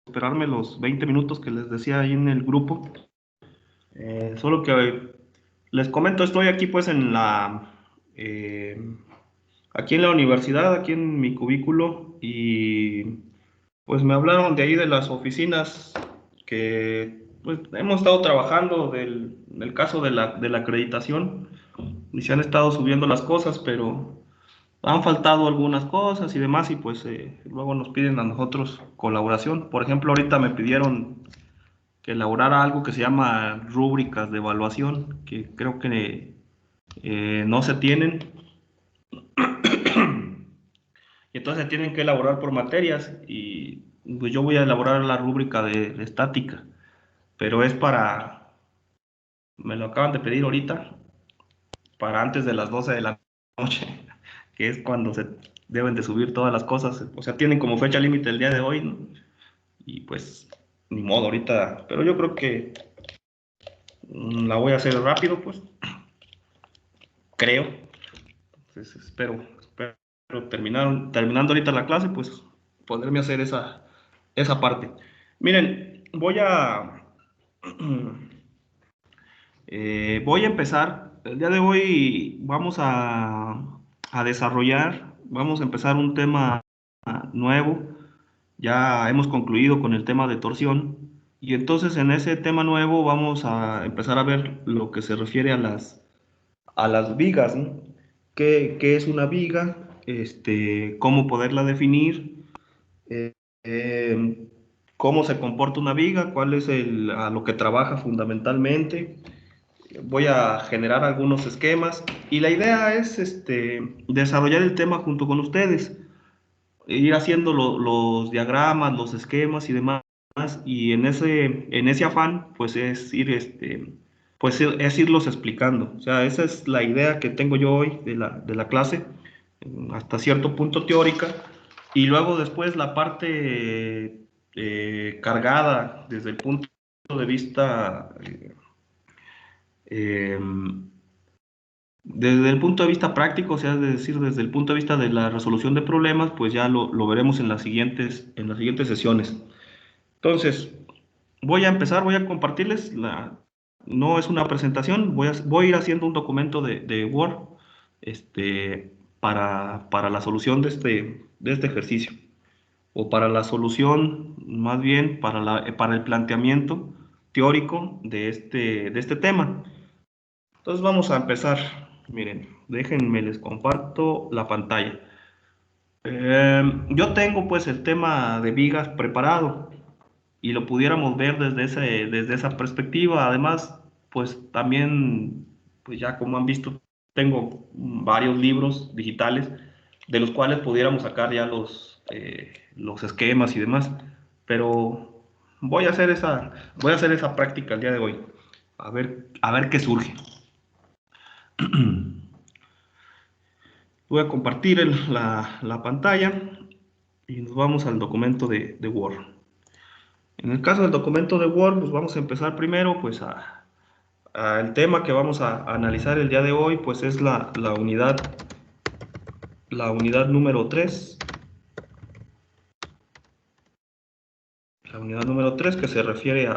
esperarme los 20 minutos que les decía ahí en el grupo. Solo que les comento, estoy aquí pues eh, aquí en la universidad, aquí en mi cubículo, y pues me hablaron de ahí de las oficinas que pues hemos estado trabajando del caso de la acreditación, y se han estado subiendo las cosas, pero han faltado algunas cosas y demás, y pues luego nos piden a nosotros colaboración. Por ejemplo, ahorita me pidieron que elaborara algo que se llama rúbricas de evaluación, que creo que no se tienen, y entonces se tienen que elaborar por materias, y pues yo voy a elaborar la rúbrica de estática, pero es me lo acaban de pedir ahorita, para antes de las 12 de la noche, que es cuando se deben de subir todas las cosas, o sea, tienen como fecha límite el día de hoy, ¿no? Y pues ni modo ahorita, pero yo creo que la voy a hacer rápido, pues creo. Entonces espero terminando ahorita la clase, pues poderme hacer esa parte. Miren, voy a empezar. El día de hoy vamos a empezar un tema nuevo. Ya hemos concluido con el tema de torsión, y entonces en ese tema nuevo vamos a empezar a ver lo que se refiere a las vigas, ¿no? ¿Qué es una viga? Cómo poderla definir, eh, eh, cómo se comporta una viga, cuál es a lo que trabaja fundamentalmente. Voy a generar algunos esquemas, y la idea es desarrollar el tema junto con ustedes, ir haciendo los diagramas, los esquemas y demás, y en ese afán, pues es irlos explicando. O sea, esa es la idea que tengo yo hoy de la clase, hasta cierto punto teórica, y luego después la parte cargada desde el punto de vista eh, desde el punto de vista práctico, o sea, es decir, desde el punto de vista de la resolución de problemas, pues ya lo veremos en las siguientes sesiones. Entonces, voy a compartirles, no es una presentación, voy a ir haciendo un documento de Word, para la solución de este ejercicio, o para la solución, más bien, para el planteamiento teórico de este tema. Entonces vamos a empezar. Miren, déjenme les comparto la pantalla. Yo tengo pues el tema de vigas preparado, y lo pudiéramos ver desde esa perspectiva. Además, pues también, pues ya como han visto, tengo varios libros digitales de los cuales pudiéramos sacar ya los esquemas y demás. Pero voy a hacer esa práctica el día de hoy. A ver qué surge. Voy a compartir la pantalla, y nos vamos al documento de Word. En el caso del documento de Word, pues vamos a empezar primero, pues el tema que vamos a analizar el día de hoy, pues es la unidad número 3, la unidad número 3 que se refiere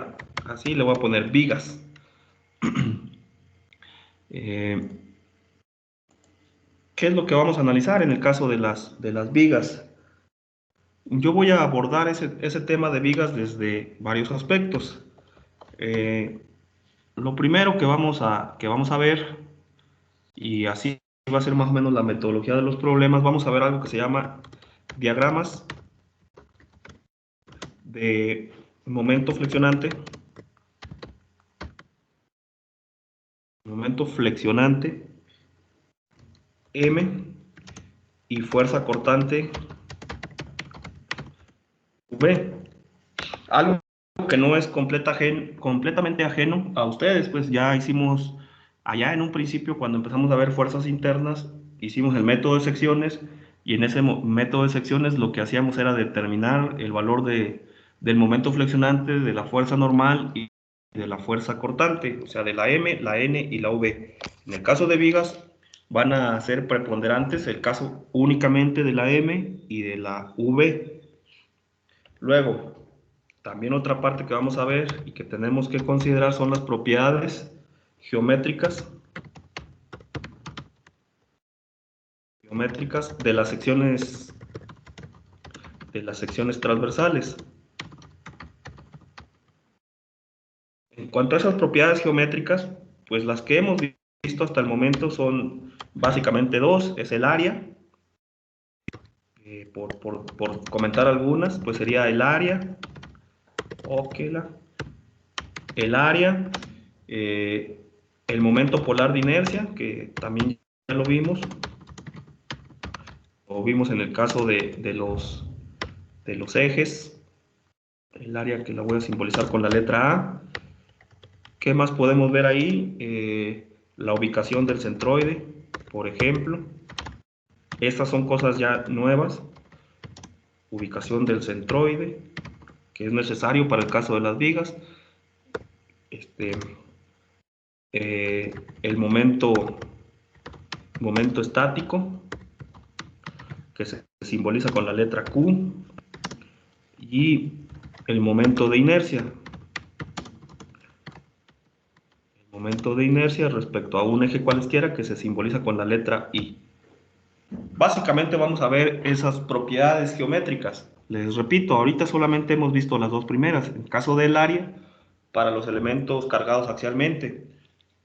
así le voy a poner vigas. Eh, ¿Qué es lo que vamos a analizar en el caso de las vigas? Yo voy a abordar ese tema de vigas desde varios aspectos. Eh, lo primero que vamos a ver, y así va a ser más o menos la metodología de los problemas, vamos a ver algo que se llama diagramas de momento flexionante M, y fuerza cortante V. Algo que no es completamente ajeno a ustedes, pues ya hicimos allá en un principio, cuando empezamos a ver fuerzas internas, hicimos el método de secciones, y en ese método de secciones lo que hacíamos era determinar el valor del momento flexionante, de la fuerza normal y de la fuerza cortante, o sea, de la M, la N y la V. En el caso de vigas van a ser preponderantes el caso únicamente de la M y de la V. Luego, También otra parte que vamos a ver y que tenemos que considerar son las propiedades geométricas, de las secciones transversales. En cuanto a esas propiedades geométricas, pues las que hemos visto hasta el momento son básicamente dos, es el área, por comentar algunas, pues sería el área, el área, eh, el momento polar de inercia, que también ya lo vimos en el caso de los ejes, el área que la voy a simbolizar con la letra A. ¿Qué más podemos ver ahí? La ubicación del centroide, por ejemplo. Estas son cosas ya nuevas. Ubicación del centroide, que es necesario para el caso de las vigas. Este, el momento estático, que se simboliza con la letra Q, y el momento de inercia. El momento de inercia respecto a un eje cualesquiera, que se simboliza con la letra I. Básicamente vamos a ver esas propiedades geométricas. Les repito, ahorita solamente hemos visto las dos primeras. En el caso del área, para los elementos cargados axialmente.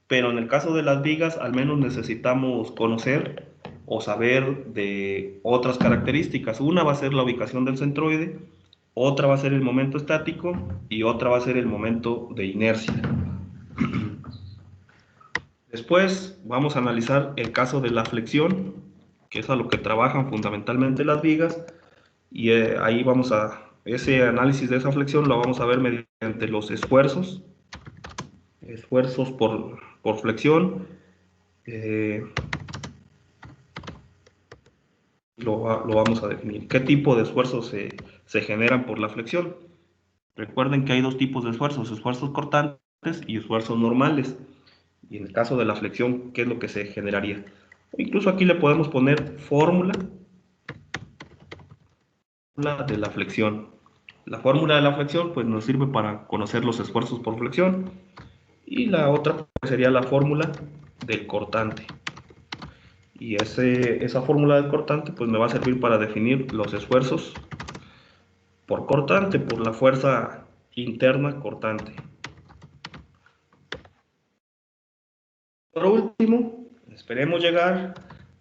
Pero en el caso de las vigas, al menos necesitamos conocer o saber de otras características. Una va a ser la ubicación del centroide, otra va a ser el momento estático y otra va a ser el momento de inercia. Después vamos a analizar el caso de la flexión, que es a lo que trabajan fundamentalmente las vigas, y ahí ese análisis de esa flexión lo vamos a ver mediante los esfuerzos por flexión. Lo vamos a definir. ¿Qué tipo de esfuerzos se generan por la flexión? Recuerden que hay dos tipos de esfuerzos cortantes y esfuerzos normales. Y en el caso de la flexión, ¿qué es lo que se generaría? Incluso aquí le podemos poner fórmula de la flexión. La fórmula de la flexión pues nos sirve para conocer los esfuerzos por flexión, y la otra pues, sería la fórmula del cortante. Y esa fórmula del cortante pues me va a servir para definir los esfuerzos por cortante, por la fuerza interna cortante. Por último, esperemos llegar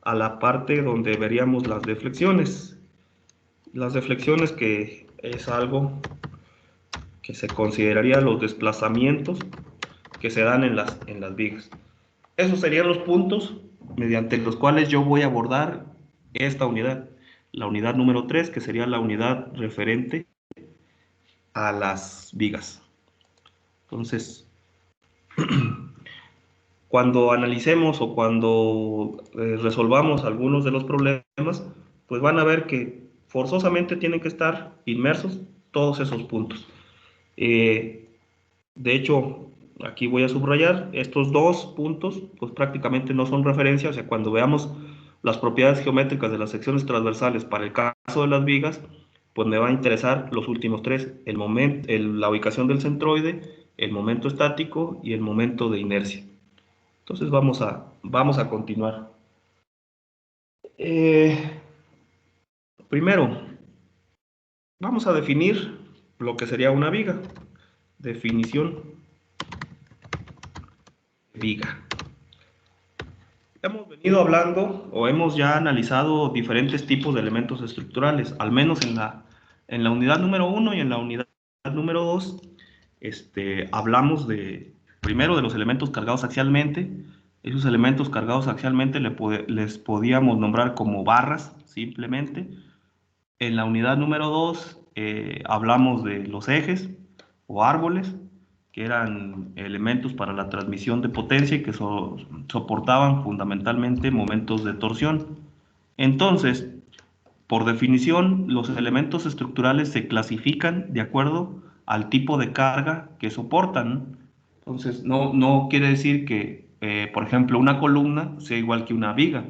a la parte donde veríamos las deflexiones. Las deflexiones, que es algo que se consideraría los desplazamientos que se dan en las vigas. Esos serían los puntos mediante los cuales yo voy a abordar esta unidad. La unidad número 3, que sería la unidad referente a las vigas. Entonces, cuando analicemos o cuando resolvamos algunos de los problemas, pues van a ver que forzosamente tienen que estar inmersos todos esos puntos. De hecho, aquí voy a subrayar, estos dos puntos, pues prácticamente no son referencia, o sea, cuando veamos las propiedades geométricas de las secciones transversales para el caso de las vigas, pues me va a interesar los últimos tres, la ubicación del centroide, el momento estático y el momento de inercia. Entonces vamos a continuar. Primero, vamos a definir lo que sería una viga. Definición de viga. Hemos venido hablando o hemos ya analizado diferentes tipos de elementos estructurales, al menos en la unidad número 1 y en la unidad número 2. Hablamos primero de los elementos cargados axialmente. Esos elementos cargados axialmente les podíamos nombrar como barras, simplemente. En la unidad número 2 hablamos de los ejes o árboles, que eran elementos para la transmisión de potencia y que soportaban fundamentalmente momentos de torsión. Entonces, por definición, los elementos estructurales se clasifican de acuerdo al tipo de carga que soportan. Entonces, no quiere decir que, por ejemplo, una columna sea igual que una viga.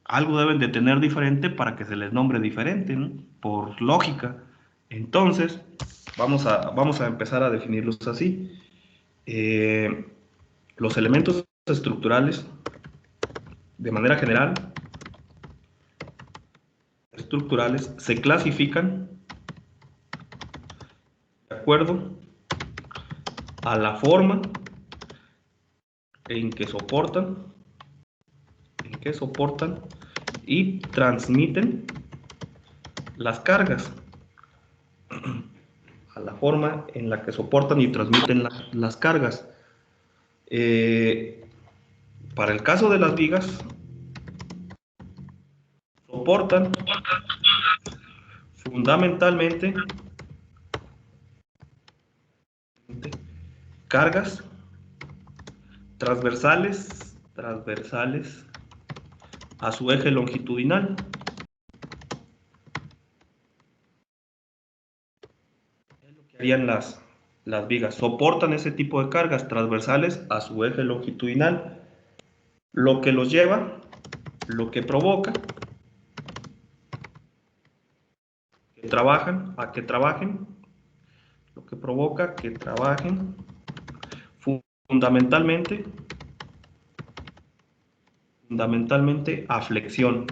Algo deben de tener diferente para que se les nombre diferente, ¿no? Por lógica. Entonces, Vamos a empezar a definirlos así. Eh, los elementos estructurales, de manera general, se clasifican de acuerdo a la forma en que soportan y transmiten las cargas, a la forma en la que soportan y transmiten las cargas. Eh, para el caso de las vigas, soportan fundamentalmente cargas transversales a su eje longitudinal. Es lo que harían las vigas. Soportan ese tipo de cargas transversales a su eje longitudinal, lo que los lleva, lo que provoca que trabajen, lo que provoca que trabajen fundamentalmente, a flexión.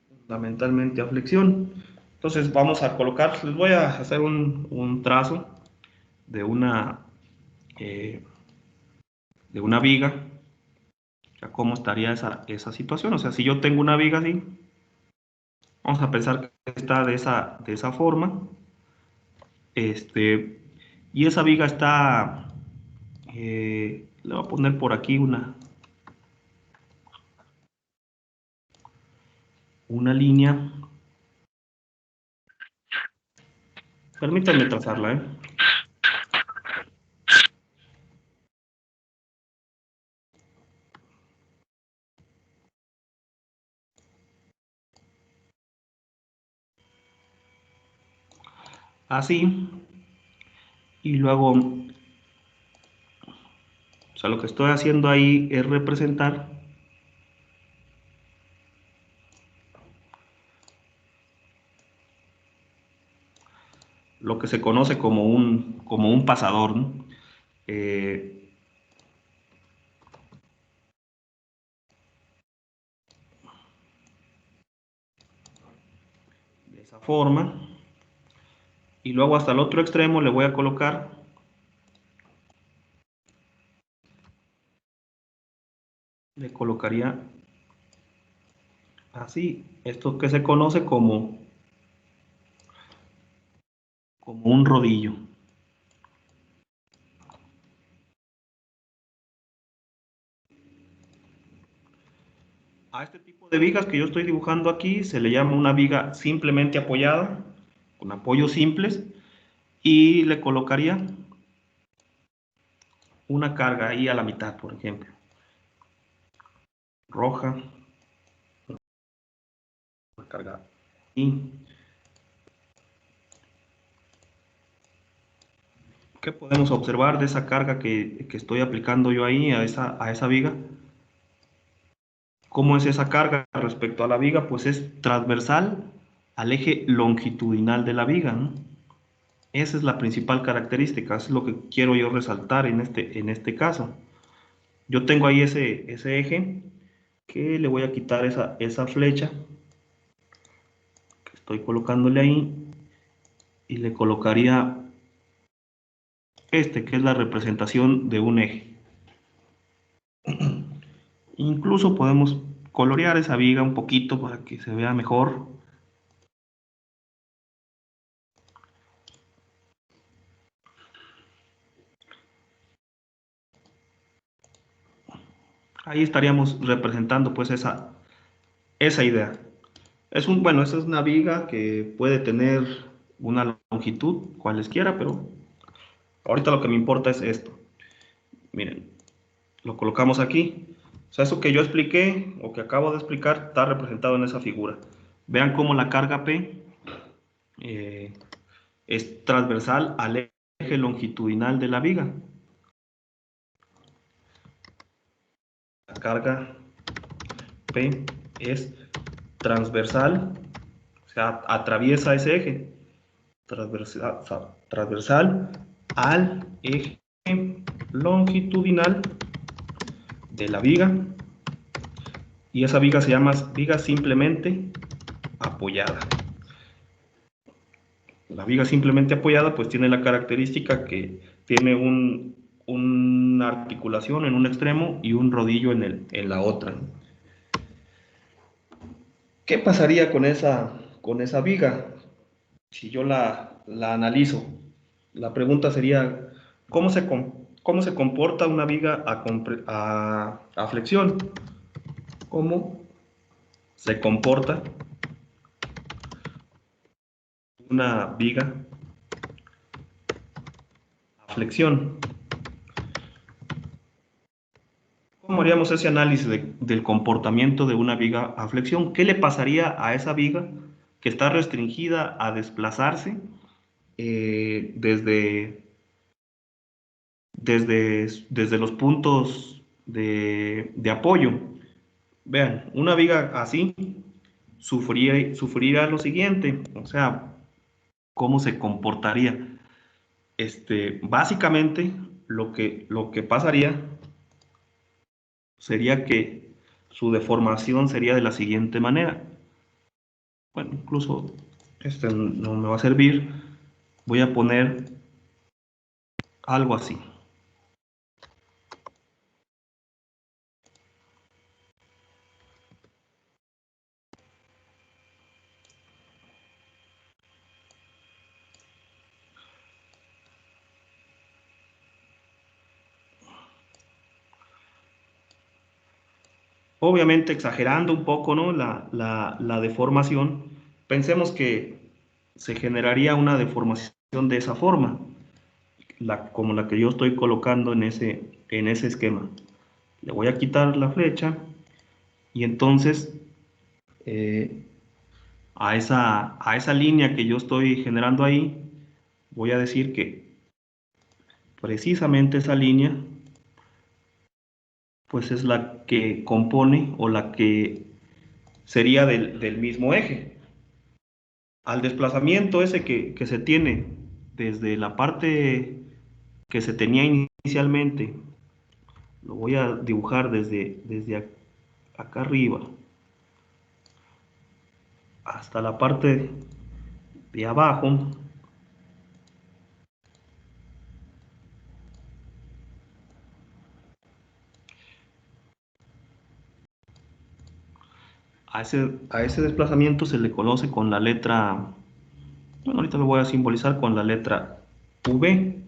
Fundamentalmente a flexión. Entonces vamos a colocar, les voy a hacer un trazo de eh, de una viga. Ya cómo estaría esa situación. O sea, si yo tengo una viga así, vamos a pensar que está de esa forma. Y esa viga está, le voy a poner por aquí una línea. Permítanme trazarla, ¿eh? Así. Y luego, o sea, lo que estoy haciendo ahí es representar lo que se conoce como un pasador, ¿no? Eh, de esa forma. Y luego hasta el otro extremo le voy a colocar, le colocaría así, esto que se conoce como un rodillo. A este tipo de vigas que yo estoy dibujando aquí se le llama una viga simplemente apoyada, con apoyos simples, y le colocaría una carga ahí a la mitad, por ejemplo, roja, una carga y ¿qué podemos observar de esa carga que estoy aplicando yo ahí a esa viga? ¿Cómo es esa carga respecto a la viga? Pues es transversal al eje longitudinal de la viga, ¿no? Esa es la principal característica, es lo que quiero yo resaltar en este caso. Yo tengo ahí ese eje que le voy a quitar esa flecha que estoy colocándole ahí y le colocaría que es la representación de un eje. Incluso podemos colorear esa viga un poquito para que se vea mejor. Ahí estaríamos representando pues esa idea. Bueno, esa es una viga que puede tener una longitud cualesquiera, pero ahorita lo que me importa es esto. Miren, lo colocamos aquí. O sea, eso que yo expliqué o que acabo de explicar está representado en esa figura. Vean cómo la carga P eh, es transversal al eje longitudinal de la viga. La carga P es transversal sea, atraviesa ese eje transversal al eje longitudinal de la viga, y esa viga se llama viga simplemente apoyada. La viga simplemente apoyada pues tiene la característica que tiene una articulación en un extremo y un rodillo en la otra. ¿Qué pasaría con esa viga si yo la analizo? La pregunta sería, ¿cómo se comporta una viga a flexión? ¿Cómo se comporta una viga a flexión? ¿Cómo haríamos ese análisis del comportamiento de una viga a flexión? ¿Qué le pasaría a esa viga que está restringida a desplazarse desde los puntos de apoyo? Vean, una viga así sufriría lo siguiente, o sea, ¿cómo se comportaría? Básicamente, lo que pasaría sería que su deformación sería de la siguiente manera. Bueno, incluso este no me va a servir. Voy a poner algo así. Obviamente exagerando un poco, ¿no? La deformación. Pensemos que se generaría una deformación de esa forma, como la que yo estoy colocando en ese esquema. Le voy a quitar la flecha y entonces eh, a esa línea que yo estoy generando ahí, voy a decir que precisamente esa línea pues es la que compone o la que sería del mismo eje. Al desplazamiento ese que se tiene desde la parte que se tenía inicialmente, lo voy a dibujar desde acá arriba hasta la parte de abajo. A ese desplazamiento se le conoce con la letra, bueno, ahorita lo voy a simbolizar con la letra V,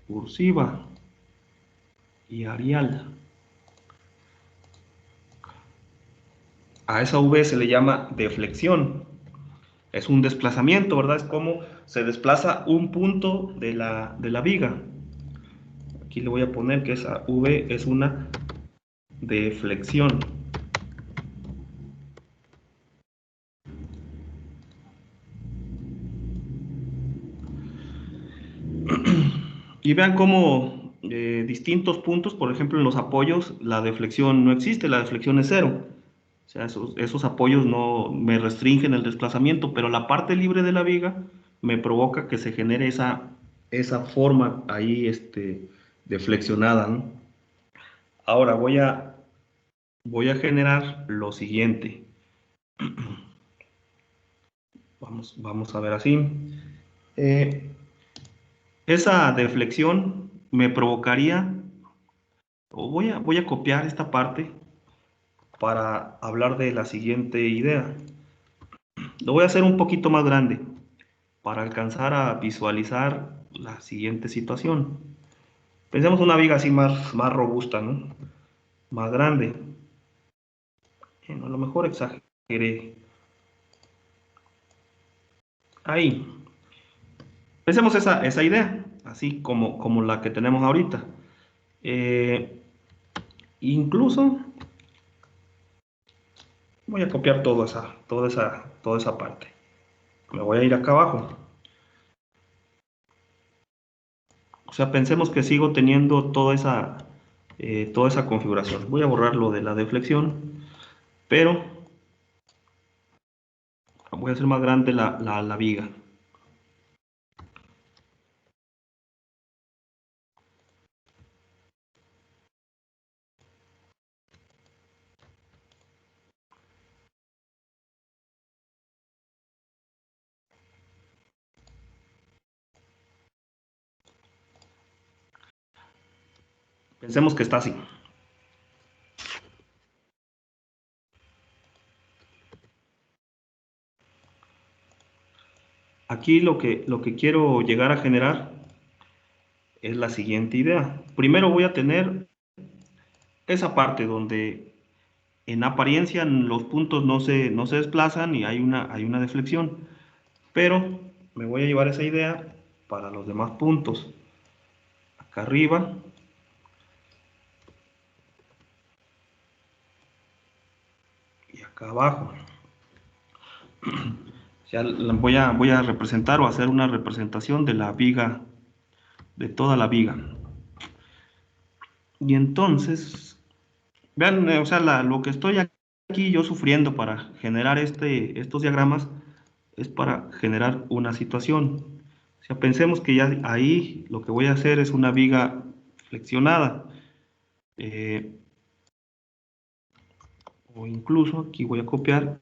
cursiva y Arial. A esa V se le llama deflexión. Es un desplazamiento, ¿verdad? Es como se desplaza un punto de la viga. Aquí le voy a poner que esa V es una deflexión. Y vean cómo distintos puntos, por ejemplo en los apoyos, la deflexión no existe, la deflexión es cero. O sea, esos apoyos no me restringen el desplazamiento, pero la parte libre de la viga me provoca que se genere esa forma ahí deflexionada, ¿no? Ahora voy a generar lo siguiente. Vamos a ver así. Eh, esa deflexión me provocaría, o voy a copiar esta parte para hablar de la siguiente idea. Lo voy a hacer un poquito más grande para alcanzar a visualizar la siguiente situación. Pensemos una viga así más robusta, ¿no? Más grande. Bueno, a lo mejor exageré. Ahí. Pensemos esa idea, así como la que tenemos ahorita. Eh, incluso voy a copiar toda esa parte. Me voy a ir acá abajo. O sea, pensemos que sigo teniendo toda esa configuración. Voy a borrar lo de la deflexión, pero Voy a hacer más grande la viga. Pensemos que está así. Aquí lo que quiero llegar a generar es la siguiente idea. Primero voy a tener esa parte donde en apariencia los puntos no se desplazan y hay una deflexión, pero me voy a llevar esa idea para los demás puntos. Acá arriba y acá abajo. Ya voy a representar o hacer una representación de la viga, de toda la viga. Y entonces, vean, o sea, lo que estoy aquí yo sufriendo para generar estos diagramas es para generar una situación. O sea, pensemos que ya ahí lo que voy a hacer es una viga flexionada. Eh, o incluso aquí voy a copiar.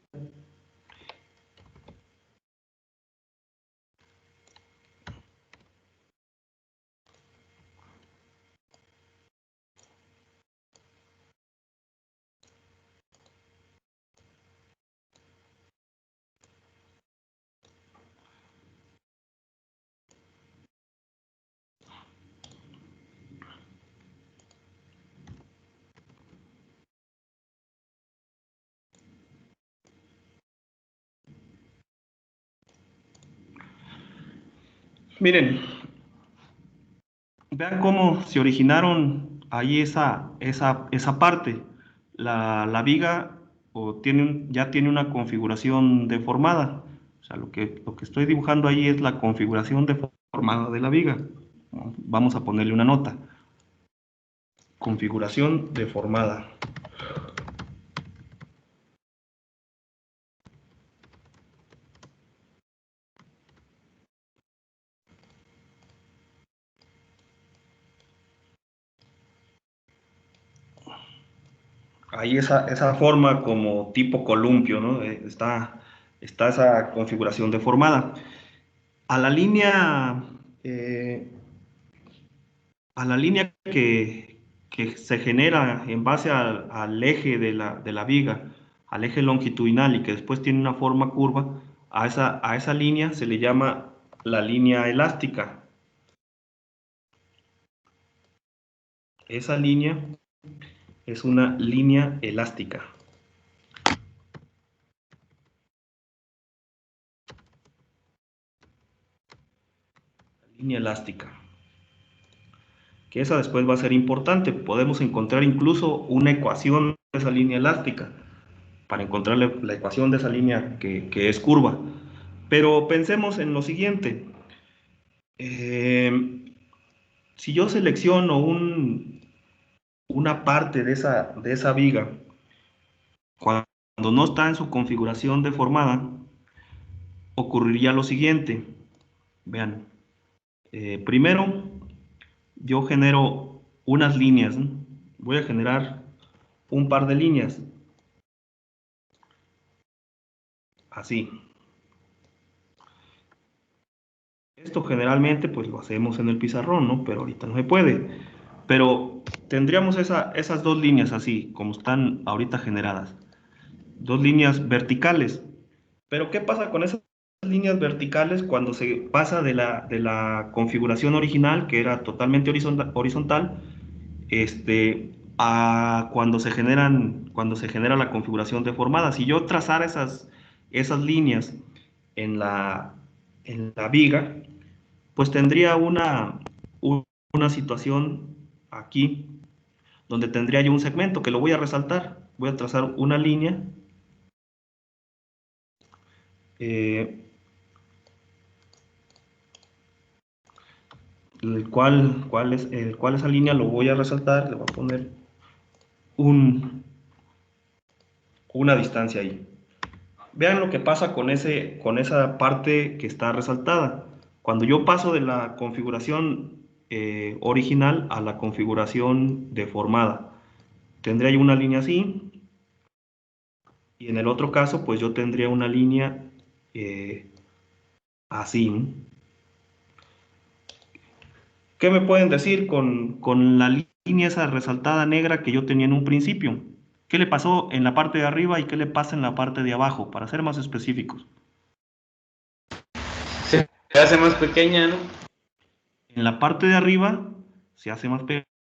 Miren, vean cómo se originaron ahí esa parte. La viga ya tiene una configuración deformada. O sea, lo que estoy dibujando ahí es la configuración deformada de la viga. Vamos a ponerle una nota. Configuración deformada. Ahí esa forma como tipo columpio, ¿no? Está esa configuración deformada. A la línea, eh, a la línea que se genera en base al eje de la viga, al eje longitudinal y que después tiene una forma curva, a esa línea se le llama la línea elástica. Esa línea es una línea elástica. Línea elástica. Que esa después va a ser importante. Podemos encontrar incluso una ecuación de esa línea elástica para encontrar la ecuación de esa línea que es curva. Pero pensemos en lo siguiente. Eh, si yo selecciono una parte de esa viga cuando no está en su configuración deformada, ocurriría lo siguiente. Vean, primero yo genero unas líneas, ¿no? Voy a generar un par de líneas, así. Esto generalmente pues lo hacemos en el pizarrón, ¿no? Pero ahorita no se puede. Pero tendríamos esas dos líneas así, como están ahorita generadas. Dos líneas verticales. Pero ¿qué pasa con esas líneas verticales cuando se pasa de la configuración original, que era totalmente horizontal, a cuando se genera la configuración deformada? Si yo trazara esas líneas en en la viga, pues tendría una situación aquí donde tendría yo un segmento que lo voy a resaltar. Voy a trazar una línea, eh, el cual esa línea lo voy a resaltar, le voy a poner un, una distancia ahí. Vean lo que pasa con esa parte que está resaltada. Cuando yo paso de la configuración original a la configuración deformada, tendría yo una línea así, y en el otro caso, pues yo tendría una línea eh, así, ¿no? ¿Qué me pueden decir con la línea esa resaltada negra que yo tenía en un principio? ¿Qué le pasó en la parte de arriba y qué le pasa en la parte de abajo? Para ser más específicos. Se hace más pequeña, ¿no? En la parte de arriba se hace más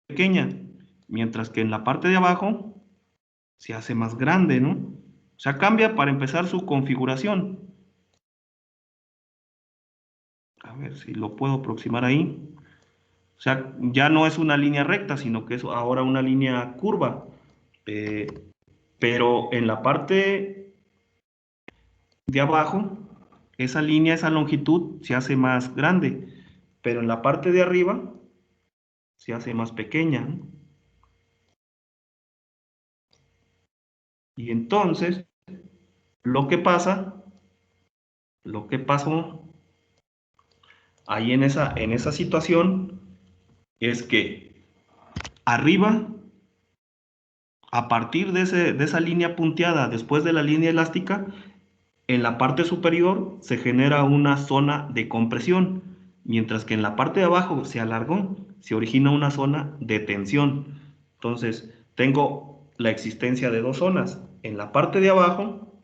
pequeña, mientras que en la parte de abajo se hace más grande, ¿no? O sea, cambia para empezar su configuración. A ver si lo puedo aproximar ahí. O sea, ya no es una línea recta, sino que es ahora una línea curva. Eh, pero en la parte de abajo, esa línea, esa longitud se hace más grande, pero en la parte de arriba se hace más pequeña, ¿no? Y entonces, lo que pasa, lo que pasó ahí en esa situación es que arriba, a partir de esa línea punteada, después de la línea elástica, en la parte superior se genera una zona de compresión, mientras que en la parte de abajo se alargó, se origina una zona de tensión. Entonces, tengo la existencia de dos zonas. En la parte de abajo,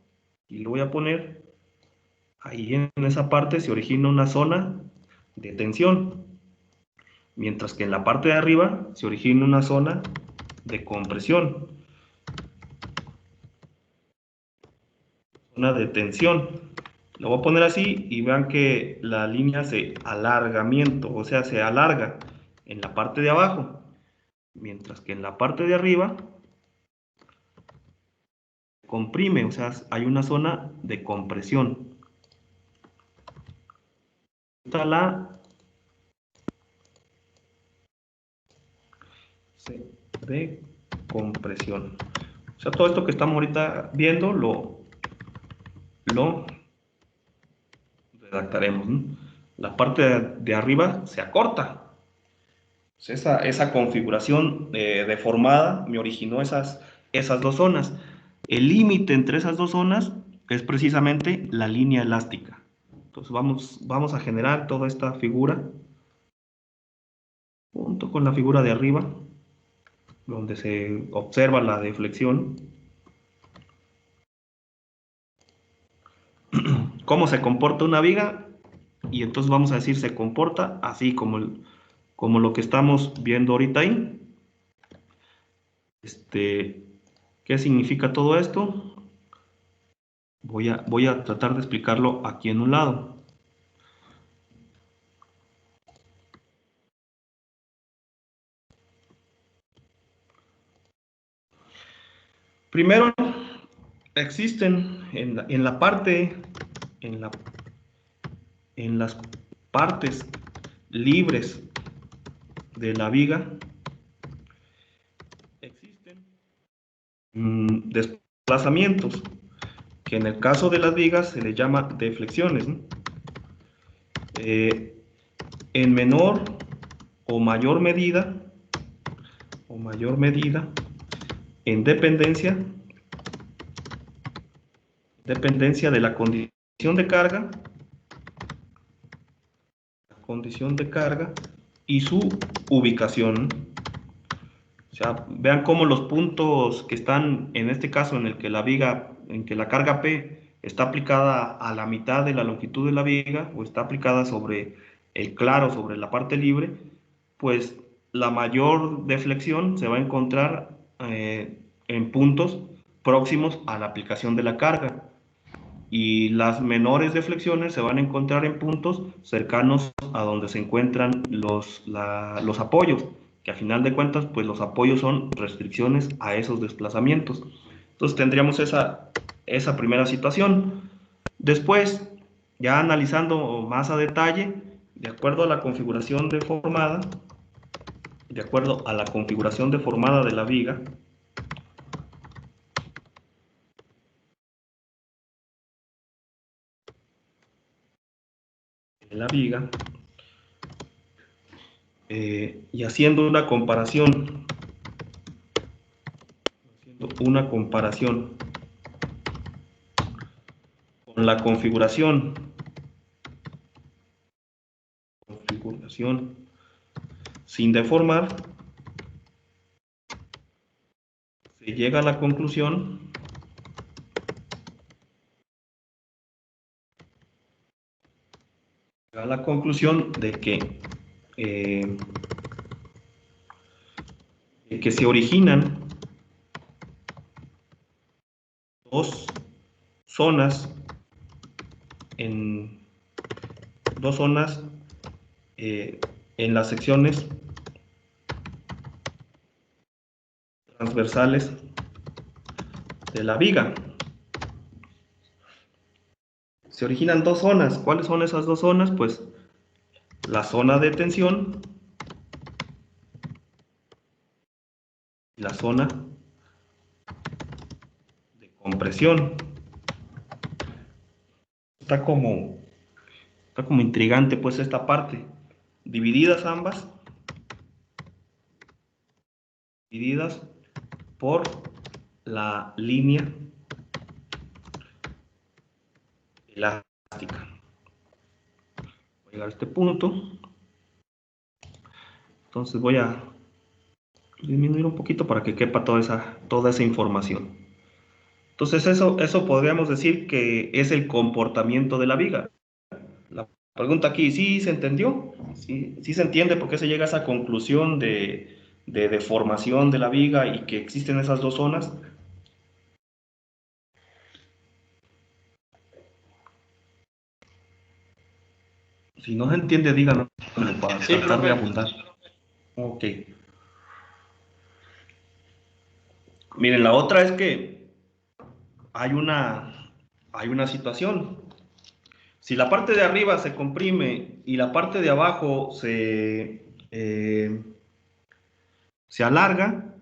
y lo voy a poner ahí en esa parte, se origina una zona de tensión, mientras que en la parte de arriba se origina una zona de compresión, zona de tensión. Lo voy a poner así y vean que la línea se alargamiento, o sea, se alarga en la parte de abajo, mientras que en la parte de arriba comprime, o sea, hay una zona de compresión. Está la de compresión. O sea, todo esto que estamos ahorita viendo lo redactaremos, ¿no? La parte de arriba se acorta. Esa configuración deformada me originó esas dos zonas. El límite entre esas dos zonas es precisamente la línea elástica. Entonces vamos a generar toda esta figura junto con la figura de arriba, donde se observa la deflexión, cómo se comporta una viga, y entonces vamos a decir se comporta así como lo que estamos viendo ahorita ahí. ¿Qué significa todo esto? Voy a tratar de explicarlo aquí en un lado. Primero, existen en la parte, en, la, en las partes libres de la viga, existen desplazamientos, que en el caso de las vigas se les llama deflexiones, ¿no? Eh, en menor o mayor medida, en dependencia de la condición de carga y su ubicación. O sea, vean cómo los puntos que están, en este caso, en el que la viga, en que la carga P está aplicada a la mitad de la longitud de la viga, o está aplicada sobre el claro, sobre la parte libre, pues la mayor deflexión se va a encontrar en puntos próximos a la aplicación de la carga. Y las menores deflexiones se van a encontrar en puntos cercanos a donde se encuentran los apoyos, que a final de cuentas, pues los apoyos son restricciones a esos desplazamientos. Entonces tendríamos esa primera situación. Después, ya analizando más a detalle, de acuerdo a la configuración deformada, de acuerdo a la configuración deformada de la viga, de la viga, y haciendo una comparación con la configuración sin deformar, se llega a la conclusión eh, de que se originan dos zonas en en las secciones transversales de la viga. Se originan dos zonas. ¿Cuáles son esas dos zonas? Pues la zona de tensión y la zona de compresión. Está como intrigante pues esta parte. Divididas ambas, divididas por la línea elástica. Voy a llegar a este punto. Entonces voy a disminuir un poquito para que quepa toda esa información. Entonces eso podríamos decir que es el comportamiento de la viga. La pregunta aquí, ¿sí se entendió? ¿Sí se entiende por qué se llega a esa conclusión de deformación de la viga y que existen esas dos zonas? Si no se entiende, díganos para Sí, tratar de profe. abundar. Ok. Miren, la otra es que hay una situación. Si la parte de arriba se comprime y la parte de abajo se alarga,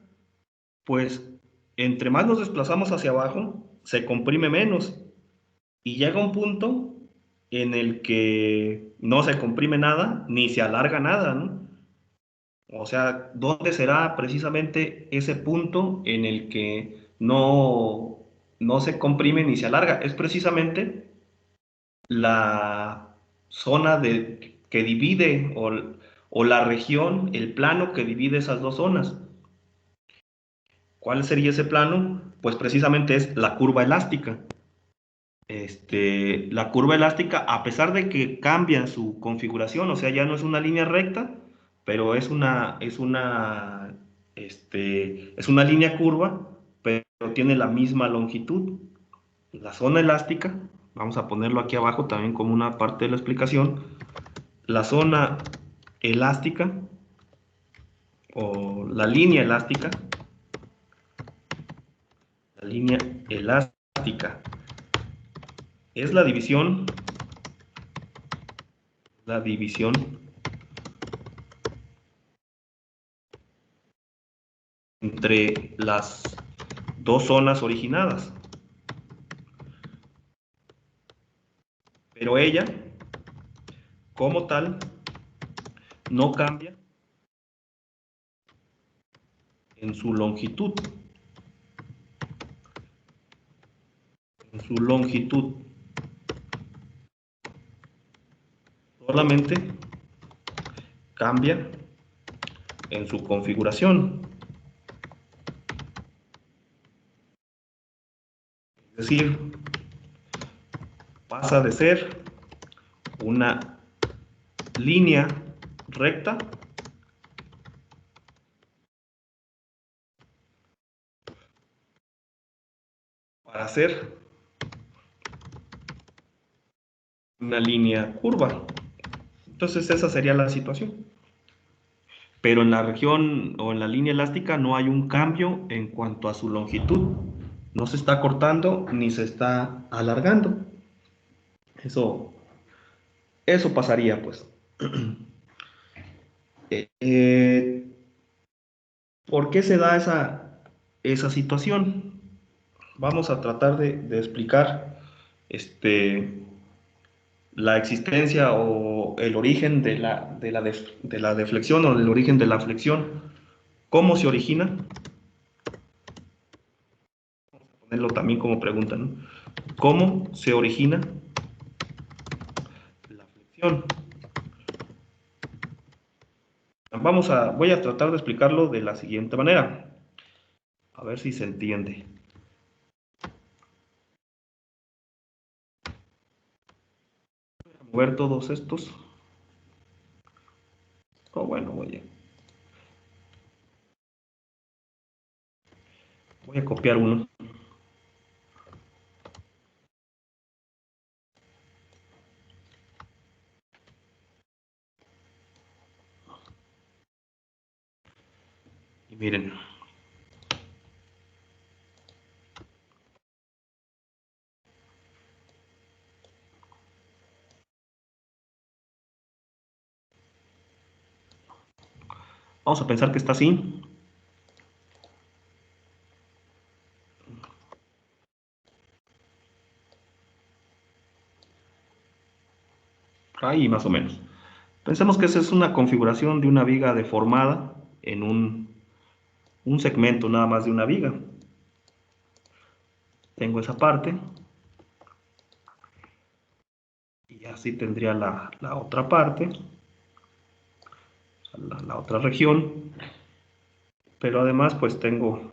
pues entre más nos desplazamos hacia abajo, se comprime menos. Y llega un punto en el que no se comprime nada, ni se alarga nada, ¿no? O sea, ¿dónde será precisamente ese punto en el que no se comprime ni se alarga? Es precisamente la zona que divide o la región, el plano que divide esas dos zonas. ¿Cuál sería ese plano? Pues precisamente es la curva elástica. La curva elástica, a pesar de que cambia su configuración, o sea, ya no es una línea recta, pero es una línea curva, pero tiene la misma longitud. La zona elástica, vamos a ponerlo aquí abajo también como una parte de la explicación, la zona elástica o la línea elástica es la división entre las dos zonas originadas. Pero ella, como tal, no cambia en su longitud. En su longitud. Solamente cambia en su configuración. Es decir, pasa de ser una línea recta para ser una línea curva. Entonces esa sería la situación. Pero en la región o en la línea elástica no hay un cambio en cuanto a su longitud. No se está cortando ni se está alargando. Eso, eso pasaría, pues. Eh, ¿Por qué se da esa situación? Vamos a tratar de explicar la existencia el origen de la deflexión o el origen de la flexión. ¿Cómo se origina? Vamos a ponerlo también como pregunta, ¿no? ¿Cómo se origina la flexión? Voy a tratar de explicarlo de la siguiente manera, a ver si se entiende. Voy a mover todos estos. Oh, bueno, voy a copiar uno. Y miren, vamos a pensar que está así. Ahí más o menos. Pensemos que esa es una configuración de una viga deformada en un segmento nada más de una viga. Tengo esa parte y así tendría la otra parte, la otra región, pero además pues tengo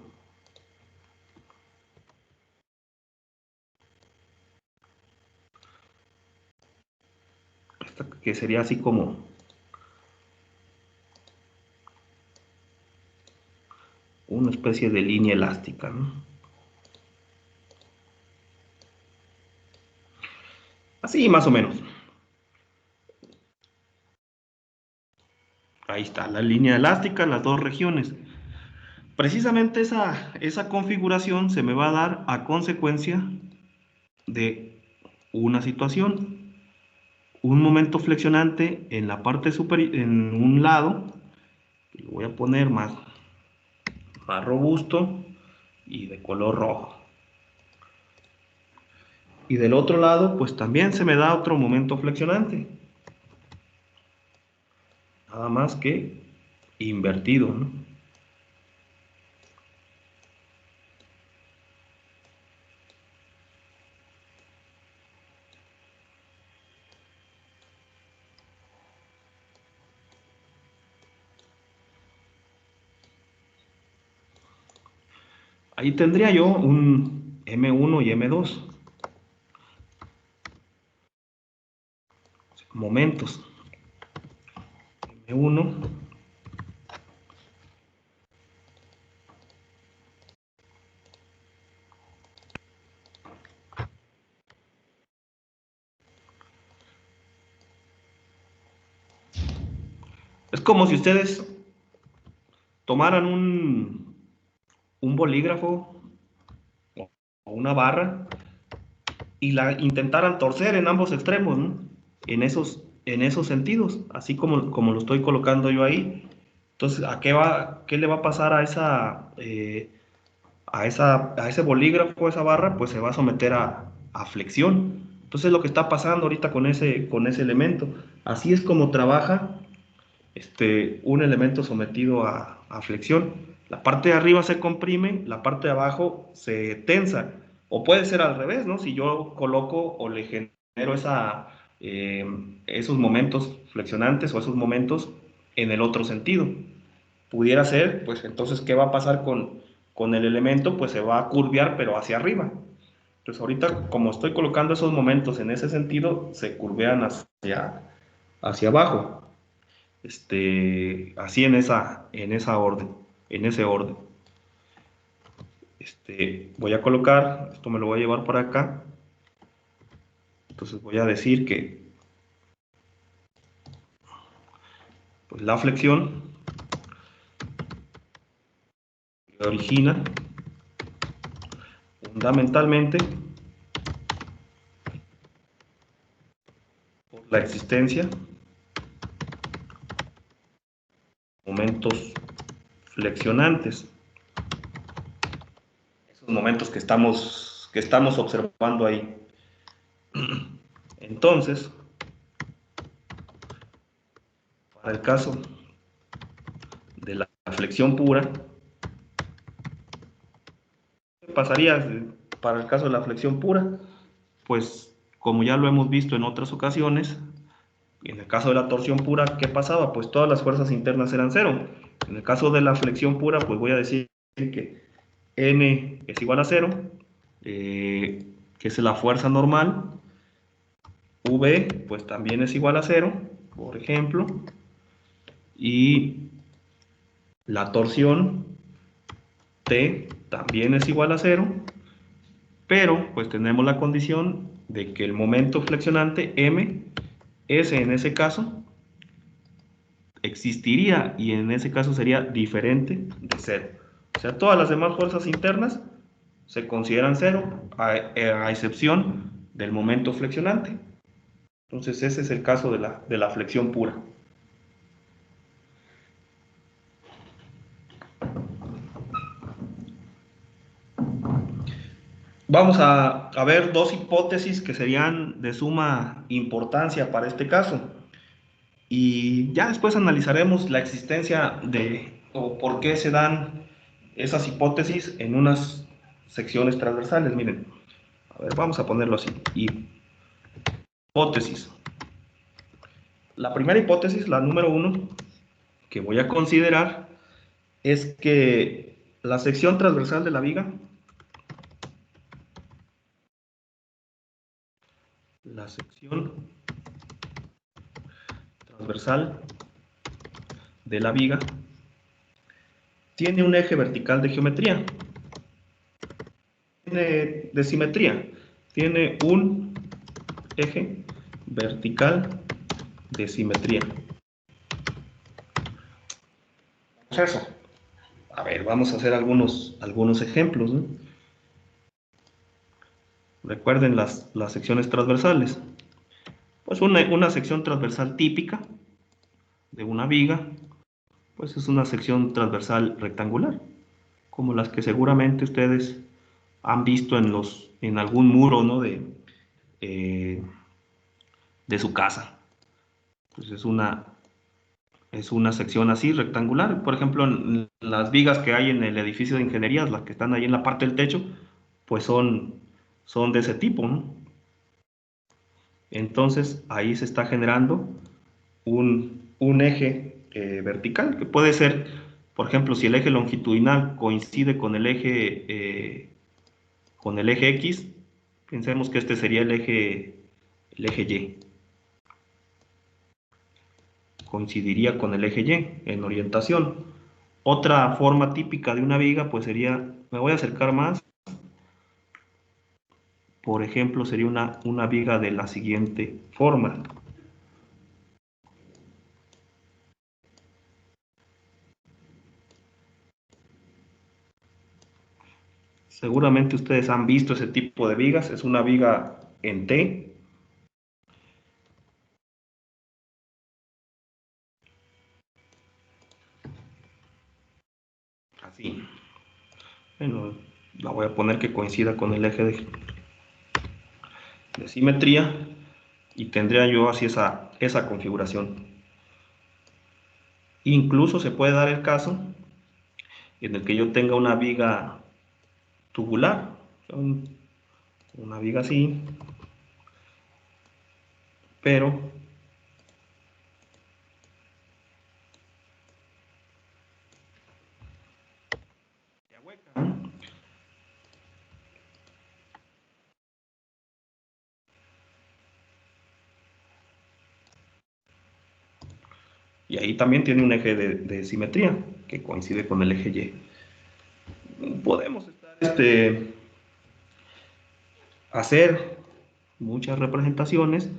esta que sería así como una especie de línea elástica, ¿no? Así más o menos. Ahí está, la línea elástica en las dos regiones. Precisamente esa configuración se me va a dar a consecuencia de una situación. Un momento flexionante en la parte superior, en un lado, lo voy a poner más robusto y de color rojo. Y del otro lado, pues también se me da otro momento flexionante. Nada más que invertido, ¿no? Ahí tendría yo un M1 y M2. Momentos. M1. Es como si ustedes tomaran un bolígrafo o una barra y la intentaran torcer en ambos extremos, ¿no? En esos sentidos, así como lo estoy colocando yo ahí. Entonces, ¿qué le va a pasar a ese bolígrafo, a esa barra? Pues se va a someter a flexión. Entonces, lo que está pasando ahorita con ese elemento. Así es como trabaja un elemento sometido a flexión. La parte de arriba se comprime, la parte de abajo se tensa. O puede ser al revés, ¿no? Si yo coloco o le genero eh, esos momentos flexionantes o esos momentos en el otro sentido. Pudiera ser, pues entonces, ¿qué va a pasar con el elemento? Pues se va a curvear, pero hacia arriba. Entonces ahorita, como estoy colocando esos momentos en ese sentido, se curvean hacia abajo. Así en esa orden, en ese orden. Voy a colocar, esto me lo voy a llevar para acá. Entonces voy a decir que pues, la flexión se origina fundamentalmente por la existencia de momentos flexionantes. Esos momentos que estamos observando ahí. Entonces, Para el caso de la flexión pura, ¿qué pasaría para el caso de la flexión pura? Pues como ya lo hemos visto en otras ocasiones, en el caso de la torsión pura, ¿qué pasaba? Pues todas las fuerzas internas eran cero. En el caso de la flexión pura, pues voy a decir que N es igual a cero, que es la fuerza normal. V, pues también es igual a cero, por ejemplo. Y la torsión T también es igual a cero, pero pues tenemos la condición de que el momento flexionante M, S en ese caso, existiría y en ese caso sería diferente de cero. O sea, todas las demás fuerzas internas se consideran cero, a excepción del momento flexionante. Entonces ese es el caso de la flexión pura. Vamos a ver dos hipótesis que serían de suma importancia para este caso. Y ya después analizaremos la existencia de o por qué se dan esas hipótesis en unas secciones transversales. Miren, a ver, vamos a ponerlo así. Hipótesis. La primera hipótesis, la número uno, que voy a considerar es que la sección transversal de la viga, la sección transversal de la viga tiene un eje vertical de geometría, tiene de simetría, tiene un eje vertical de simetría. ¿Qué es eso? A ver, vamos a hacer algunos ejemplos, ¿no? Recuerden las secciones transversales. Pues una sección transversal típica de una viga, pues es una sección transversal rectangular, como las que seguramente ustedes han visto en algún muro, ¿no? Eh, de su casa. Pues es una sección así, rectangular. Por ejemplo, en las vigas que hay en el edificio de ingenierías, las que están ahí en la parte del techo, pues son de ese tipo, ¿no? Entonces, ahí se está generando un eje vertical, que puede ser, por ejemplo, si el eje longitudinal coincide con el eje X, pensemos que este sería el eje Y. Coincidiría con el eje Y en orientación. Otra forma típica de una viga, pues sería, me voy a acercar más, por ejemplo, sería una viga de la siguiente forma. Seguramente ustedes han visto ese tipo de vigas, es una viga en T. Así. Bueno, la voy a poner que coincida con el eje de simetría y tendría yo así esa configuración. Incluso se puede dar el caso en el que yo tenga una viga tubular, una viga así, pero y ahí también tiene un eje de simetría que coincide con el eje Y. Podemos hacer muchas representaciones.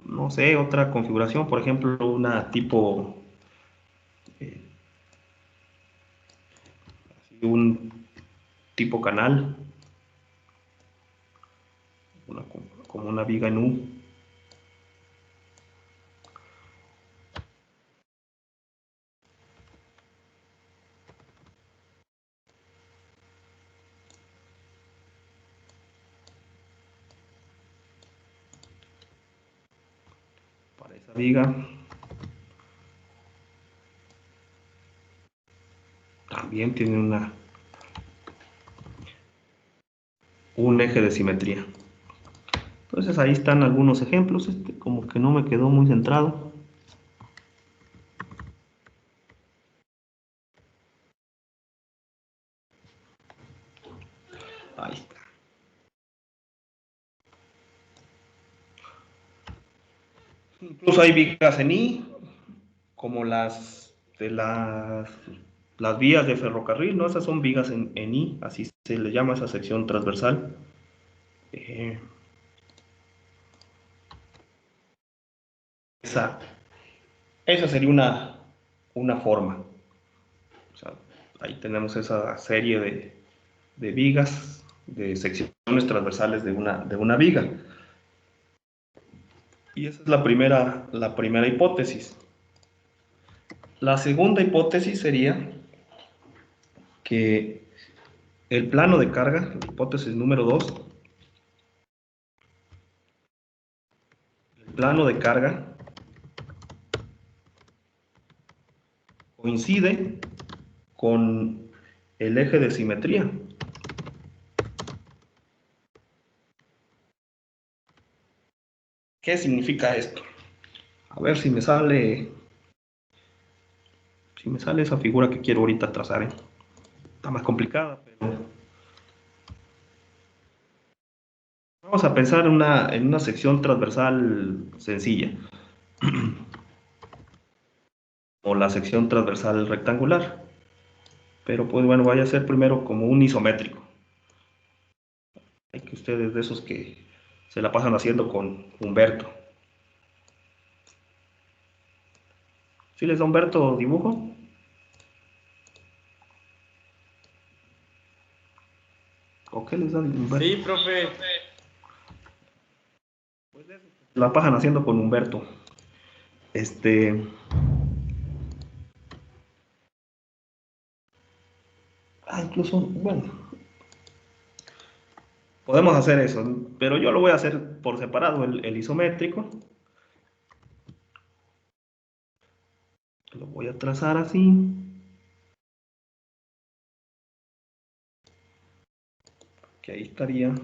No sé, otra configuración, por ejemplo, una tipo, eh, un tipo canal, como una viga en U. Para esa viga Bien, tiene un eje de simetría. Entonces ahí están algunos ejemplos. Como que no me quedó muy centrado. Ahí está. Incluso hay vigas en I, como las vías de ferrocarril, ¿no? Esas son vigas en I, así se le llama esa sección transversal. Eh, esa sería una forma. O sea, ahí tenemos esa serie de vigas, de secciones transversales de una viga. Y esa es la primera hipótesis. La segunda hipótesis sería que el plano de carga, la hipótesis número 2, el plano de carga coincide con el eje de simetría. ¿Qué significa esto? A ver si me sale esa figura que quiero ahorita trazar, ¿eh? Está más complicada, pero vamos a pensar en una sección transversal sencilla, o la sección transversal rectangular. Pero pues bueno, vaya a ser primero como un isométrico. Hay que ustedes de esos que se la pasan haciendo con Humberto. ¿Sí les da Humberto dibujo? ¿O qué les da Humberto? Sí, profe. Se la pasan haciendo con Humberto. Incluso, bueno, podemos hacer eso, pero yo lo voy a hacer por separado, el isométrico. Lo voy a trazar así. Que ahí estaría.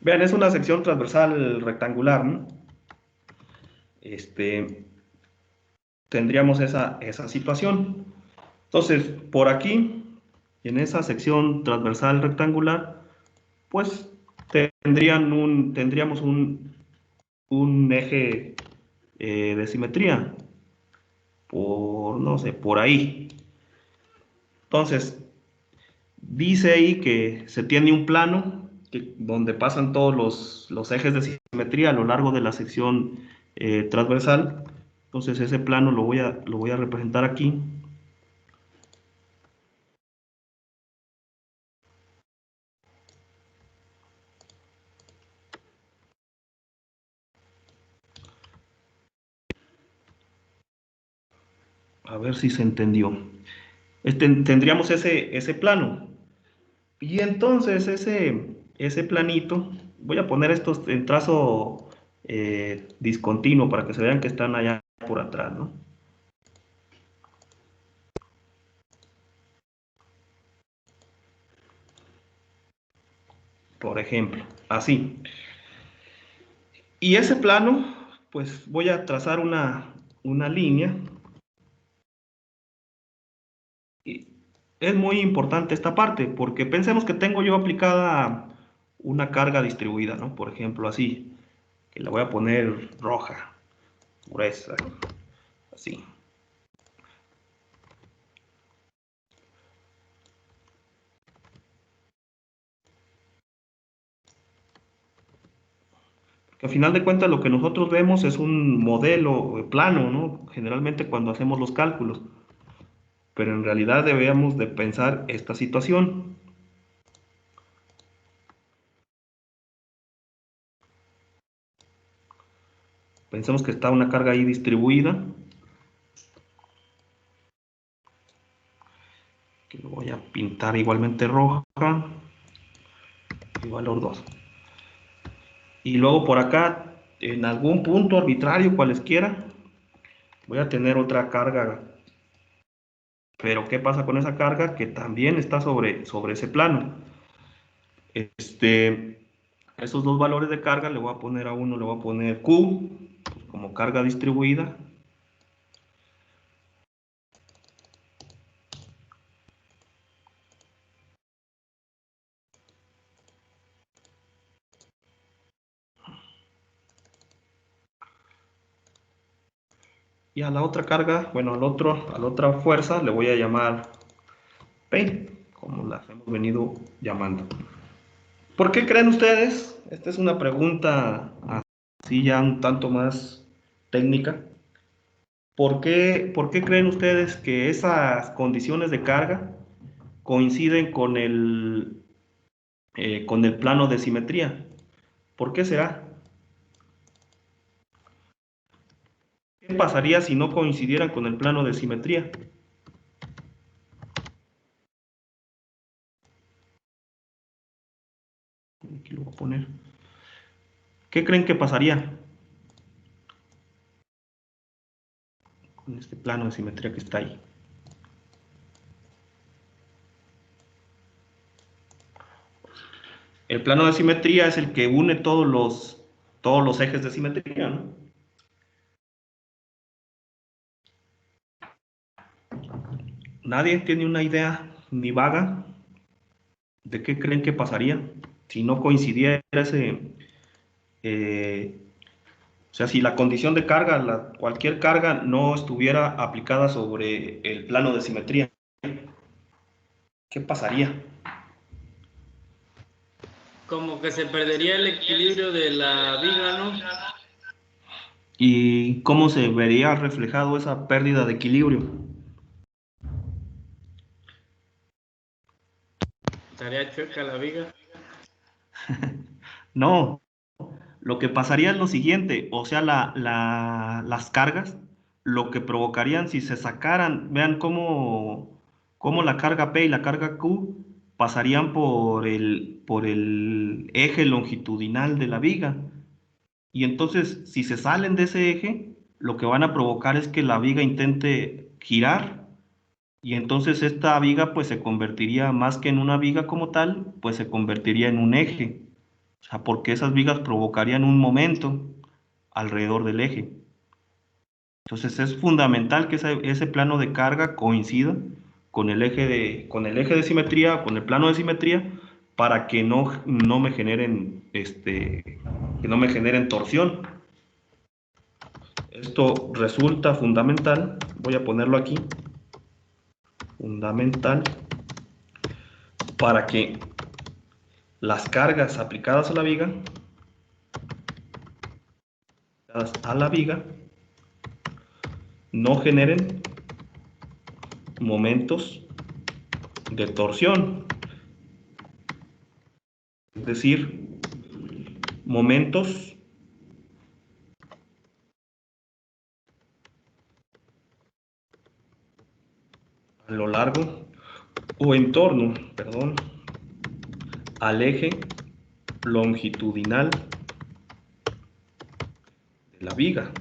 Vean, es una sección transversal rectangular, ¿no? Tendríamos esa situación. Entonces, por aquí, en esa sección transversal rectangular, pues tendríamos un eje de simetría, no sé, por ahí. Entonces, dice ahí que se tiene un plano donde pasan todos los ejes de simetría a lo largo de la sección transversal. Entonces, ese plano lo voy a representar aquí. A ver si se entendió. Tendríamos ese plano. Y entonces ese planito, voy a poner estos en trazo discontinuo para que se vean que están allá por atrás, ¿no? Por ejemplo, así. Y ese plano, pues voy a trazar una línea. Y es muy importante esta parte, porque pensemos que tengo yo aplicada una carga distribuida, ¿no? Por ejemplo, así, que la voy a poner roja, gruesa, así. Que al final de cuentas lo que nosotros vemos es un modelo plano, ¿no? Generalmente cuando hacemos los cálculos. pero en realidad debemos de pensar esta situación. Pensemos que está una carga ahí distribuida, que lo voy a pintar igualmente roja, y valor 2. Y luego por acá, en algún punto arbitrario, cualesquiera, voy a tener otra carga. Pero ¿qué pasa con esa carga? Que también está sobre ese plano. Esos dos valores de carga le voy a poner a uno, le voy a poner Q, como carga distribuida. Y a la otra carga, bueno, a la otra fuerza le voy a llamar P, como las hemos venido llamando. ¿Por qué creen ustedes? Esta es una pregunta así ya un tanto más técnica. ¿Por qué creen ustedes que esas condiciones de carga coinciden con el plano de simetría? ¿Por qué será? ¿Qué pasaría si no coincidieran con el plano de simetría? Aquí lo voy a poner. ¿Qué creen que pasaría con este plano de simetría que está ahí? El plano de simetría es el que une todos los ejes de simetría, ¿no? ¿Nadie tiene una idea ni vaga de qué creen que pasaría si no coincidiera eh, o sea, si la condición de carga, cualquier carga no estuviera aplicada sobre el plano de simetría? ¿Qué pasaría? Como que se perdería el equilibrio de la viga, ¿no? ¿Y cómo se vería reflejado esa pérdida de equilibrio? Estaría chueca la viga. No, lo que pasaría es lo siguiente, o sea, las cargas, lo que provocarían si se sacaran, vean cómo la carga P y la carga Q pasarían por el eje longitudinal de la viga. Y entonces, si se salen de ese eje, lo que van a provocar es que la viga intente girar y entonces esta viga pues se convertiría más que en una viga como tal, pues se convertiría en un eje. O sea, porque esas vigas provocarían un momento alrededor del eje. Entonces es fundamental que ese plano de carga coincida con el eje de simetría, con el plano de simetría, para que no me generen, que no me generen torsión. Esto resulta fundamental, voy a ponerlo aquí, fundamental, para que las cargas aplicadas a la viga no generen momentos de torsión, es decir, momentos a lo largo o en torno, perdón, al eje longitudinal de la viga.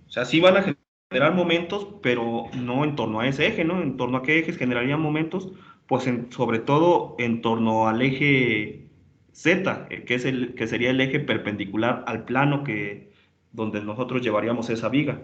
O sea, sí van a generar momentos, pero no en torno a ese eje, ¿no? En torno a qué ejes generarían momentos, pues sobre todo en torno al eje Z, que sería el eje perpendicular al plano donde nosotros llevaríamos esa viga.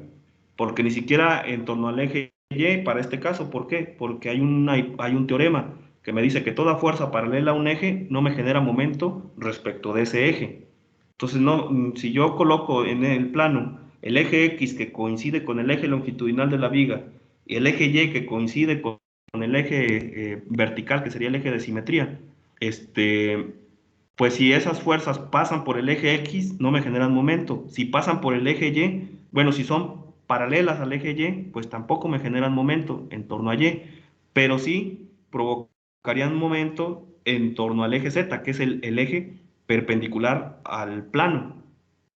Porque ni siquiera en torno al eje Y para este caso, ¿por qué? Porque hay un teorema que me dice que toda fuerza paralela a un eje no me genera momento respecto de ese eje. Entonces, no, si yo coloco en el plano el eje X que coincide con el eje longitudinal de la viga y el eje Y que coincide con el eje vertical, que sería el eje de simetría, este, pues si esas fuerzas pasan por el eje X, no me generan momento. Si pasan por el eje Y, bueno, si son paralelas al eje Y, pues tampoco me generan momento en torno a Y, pero sí provocarían momento en torno al eje Z, que es el eje perpendicular al plano,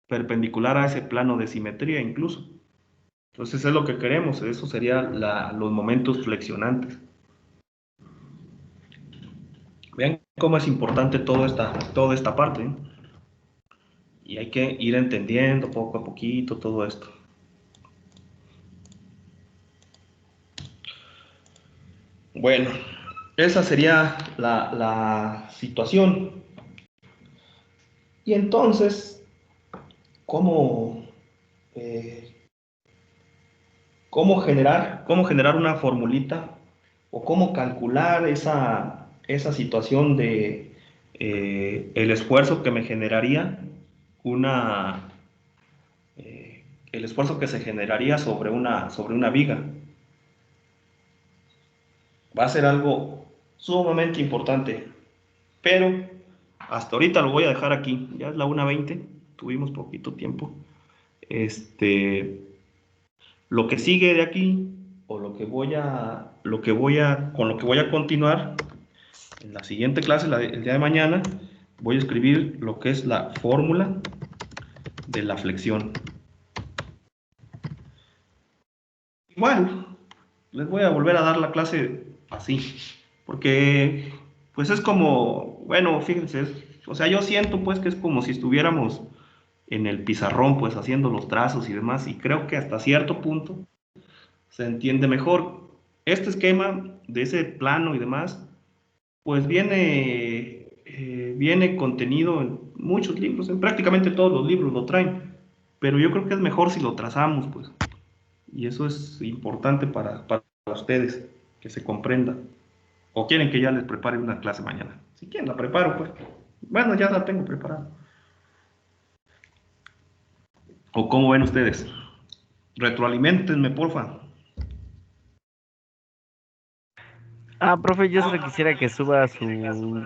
perpendicular a ese plano de simetría incluso. Entonces es lo que queremos, eso serían los momentos flexionantes. Vean cómo es importante toda esta parte, ¿eh? Y hay que ir entendiendo poco a poquito todo esto. Bueno, esa sería la situación. Y entonces, ¿cómo, eh, cómo generar una formulita o cómo calcular esa situación de el esfuerzo que me generaría una, el esfuerzo que se generaría sobre una viga? Va a ser algo sumamente importante, pero hasta ahorita lo voy a dejar aquí. Ya es la 1:20, tuvimos poquito tiempo. Lo que sigue de aquí, o con lo que voy a continuar, en la siguiente clase, el día de mañana, voy a escribir lo que es la fórmula de la flexión. Igual, les voy a volver a dar la clase así, porque pues es como, bueno, fíjense, o sea, yo siento pues que es como si estuviéramos en el pizarrón, pues haciendo los trazos y demás, y creo que hasta cierto punto se entiende mejor. Este esquema de ese plano y demás, pues viene contenido en muchos libros, en prácticamente todos los libros lo traen, pero yo creo que es mejor si lo trazamos, pues, y eso es importante para ustedes, que se comprenda. ¿O quieren que ya les prepare una clase mañana? Si quieren, la preparo, pues. Bueno, ya la tengo preparada. ¿O cómo ven ustedes? Retroalimentenme, porfa. Profe, yo solo quisiera que suba su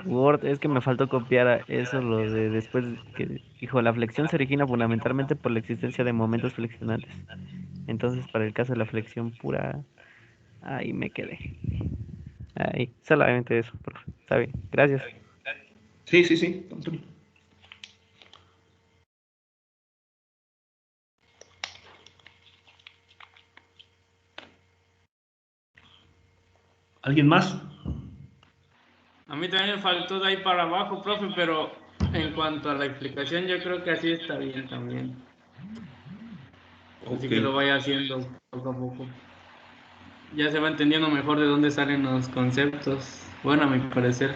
Word. Es que me faltó copiar eso, lo de después que dijo, la flexión se origina fundamentalmente por la existencia de momentos flexionantes. Entonces, para el caso de la flexión pura, ahí me quedé. Ahí, solamente eso, profe. Está bien, gracias. Sí, sí, sí, Antonio. ¿Alguien más? A mí también me faltó de ahí para abajo, profe, pero en cuanto a la explicación, yo creo que así está bien también. Así Ok. que lo vaya haciendo poco a poco. Ya se va entendiendo mejor de dónde salen los conceptos. Bueno, a mi parecer.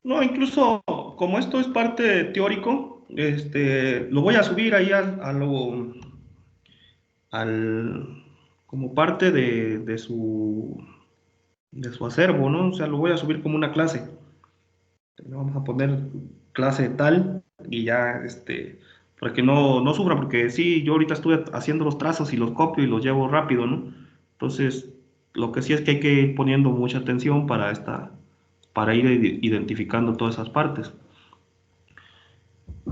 No, incluso como esto es parte teórico, lo voy a subir ahí al como parte de su acervo, ¿no? O sea, lo voy a subir como una clase. Le vamos a poner clase tal y ya, para que no sufra, porque sí, yo ahorita estuve haciendo los trazos y los copio y los llevo rápido, ¿no? Entonces, lo que sí es que hay que ir poniendo mucha atención para ir identificando todas esas partes.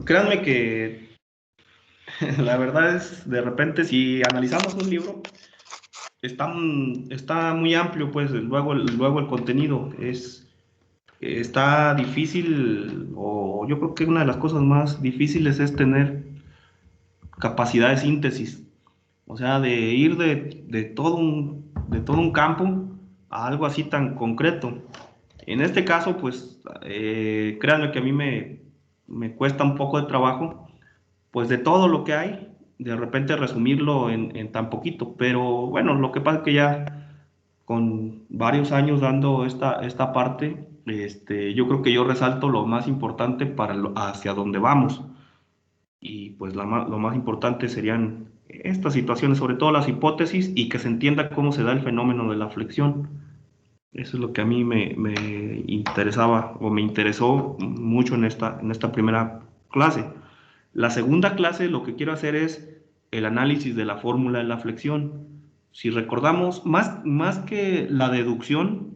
Créanme que la verdad es, de repente, si analizamos un libro, está muy amplio, pues luego el contenido está difícil, o yo creo que una de las cosas más difíciles es tener capacidad de síntesis, o sea, de ir de todo un campo a algo así tan concreto. En este caso, pues, créanme que a mí me cuesta un poco de trabajo, pues de todo lo que hay, de repente resumirlo en tan poquito, pero bueno, lo que pasa es que ya con varios años dando esta parte, yo creo que yo resalto lo más importante hacia dónde vamos. Y pues lo más importante serían estas situaciones, sobre todo las hipótesis, y que se entienda cómo se da el fenómeno de la flexión. Eso es lo que a mí me interesaba o me interesó mucho en esta primera clase. La segunda clase lo que quiero hacer es el análisis de la fórmula de la flexión. Si recordamos, más que la deducción,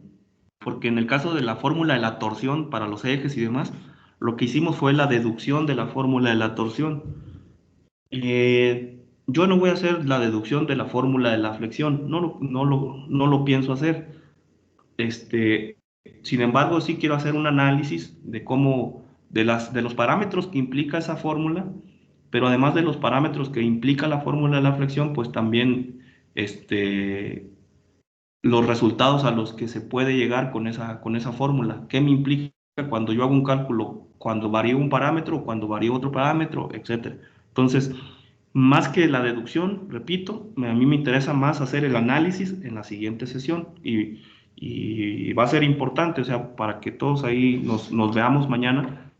porque en el caso de la fórmula de la torsión para los ejes y demás, lo que hicimos fue la deducción de la fórmula de la torsión. yo no voy a hacer la deducción de la fórmula de la flexión, no lo pienso hacer. Este, Sin embargo, sí quiero hacer un análisis de cómo, de los parámetros que implica esa fórmula, pero además de los parámetros que implica la fórmula de la flexión, pues también este, los resultados a los que se puede llegar con esa fórmula. ¿Qué me implica cuando yo hago un cálculo, cuando varío un parámetro, cuando varío otro parámetro, etcétera? Entonces, más que la deducción, repito, a mí me interesa más hacer el análisis en la siguiente sesión y va a ser importante, o sea, para que todos ahí nos veamos mañana,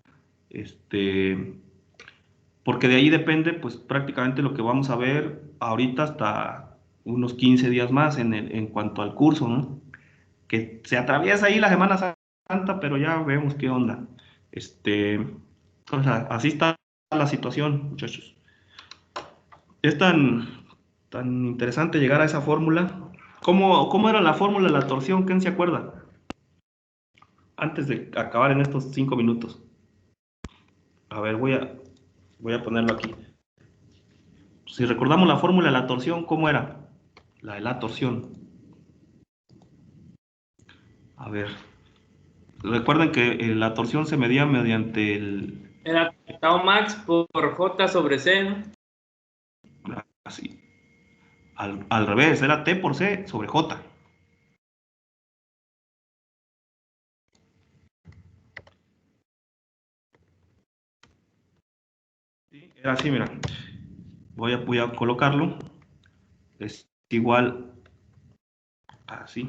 porque de ahí depende pues prácticamente lo que vamos a ver ahorita hasta unos 15 días más en cuanto al curso, ¿no? Que se atraviesa ahí la Semana Santa, pero ya vemos qué onda. O sea, así está la situación, muchachos. Es tan interesante llegar a esa fórmula. ¿Cómo era la fórmula de la torsión? ¿Quién se acuerda? Antes de acabar en estos 5 minutos. A ver, voy a ponerlo aquí. Si recordamos la fórmula de la torsión, ¿cómo era? La de la torsión. A ver, recuerden que la torsión se medía mediante Era tau max por J sobre C, ¿no? así, al revés, era T por C sobre J. ¿Sí? Era así, mira. Voy a colocarlo. Es igual así.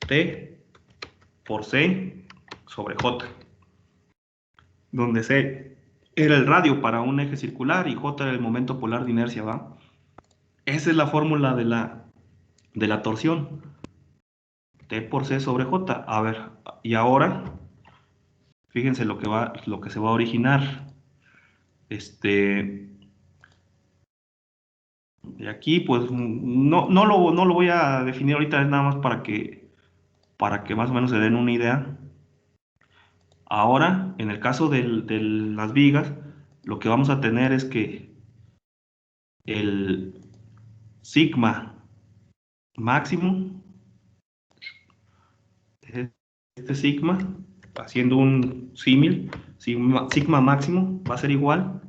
T por C sobre J, donde C era el radio para un eje circular y J era el momento polar de inercia, ¿va? Esa es la fórmula de la torsión. T por C sobre J. A ver, y ahora, fíjense lo que se va a originar. De aquí, pues, no lo voy a definir ahorita, es nada más para que más o menos se den una idea. Ahora, en el caso de las vigas, lo que vamos a tener es que el sigma máximo, este sigma, haciendo un símil, sigma máximo va a ser igual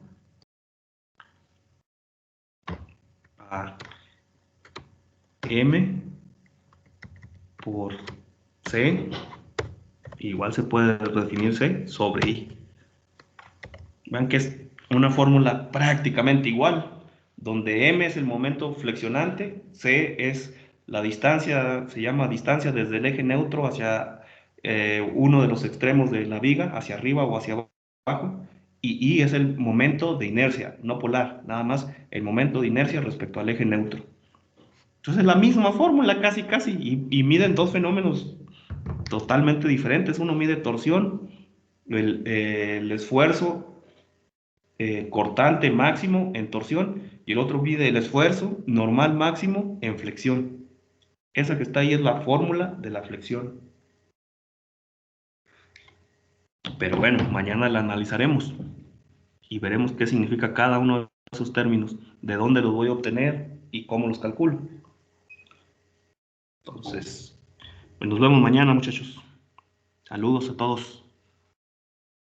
a M por C, igual se puede definir C sobre I. Vean que es una fórmula prácticamente igual, donde M es el momento flexionante, C es la distancia, se llama distancia desde el eje neutro hacia uno de los extremos de la viga, hacia arriba o hacia abajo, y I es el momento de inercia, no polar, nada más el momento de inercia respecto al eje neutro. Entonces la misma fórmula casi casi, y miden dos fenómenos totalmente diferentes. Uno mide torsión, el esfuerzo cortante máximo en torsión, y el otro mide el esfuerzo normal máximo en flexión. Esa que está ahí es la fórmula de la flexión. Pero bueno, mañana la analizaremos y veremos qué significa cada uno de esos términos, de dónde los voy a obtener y cómo los calculo. Entonces, pues nos vemos mañana, muchachos. Saludos a todos.